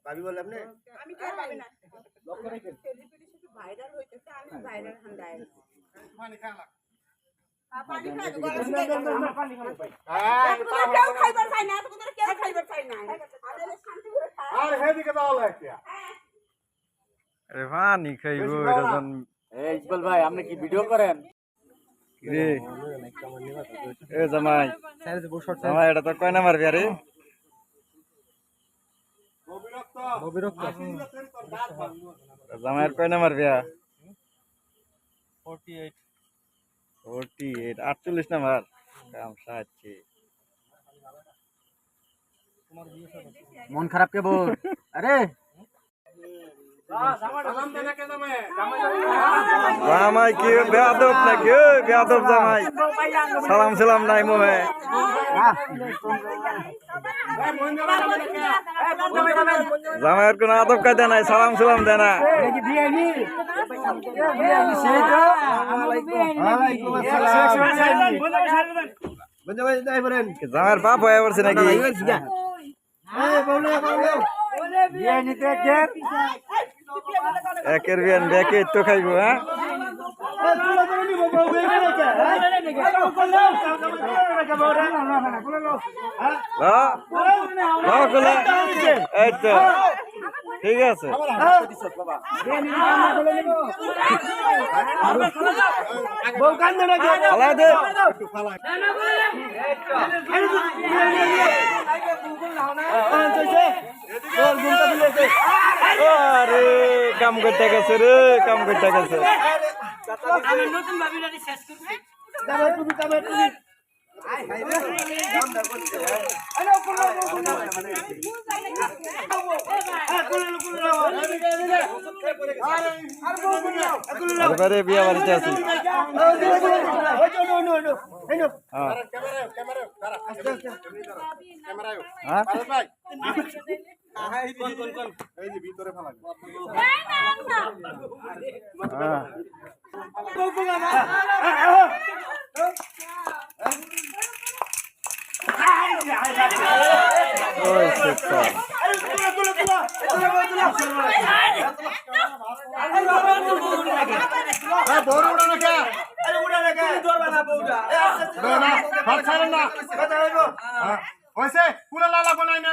ভাবি বলে আপনি ভাইরাল হইতেছে আমি ভাইরাল হান্দায় কেউ খাইবার চাই না কেউ খাইবার চাই না আর হেদিকে দাও লাগে আরে পানি খাইবো এরজন এই ইকবাল ভাই আপনি কি ভিডিও করেন রে এ জামাই জামাই এটা তো কয় নাম্বার বিয়া রে জামাইয়ের কয় নাম্বার বিয়া 48 48 নাম্বার কাম সাচ্ছি মন খারাপ কে বল আরে জামাই কি বেয়াদব নাকি ওই বেয়াদব জামাই সালাম সালাম নাই মোহে জামাইয়ের কোনো আদব কায়দা নাই সালাম সালাম দেয় না জামাইয়ের বাপ হয়ে পড়ছে নাকি একের বিয়ান বেকে তো খাইবো হ্যাঁ এই তো ঠিক আছে আরে কাম করতে গেছে রে কাম করতে গেছে এবারে বিয়া বাড়িতে আছি পুরা লালা বানাই না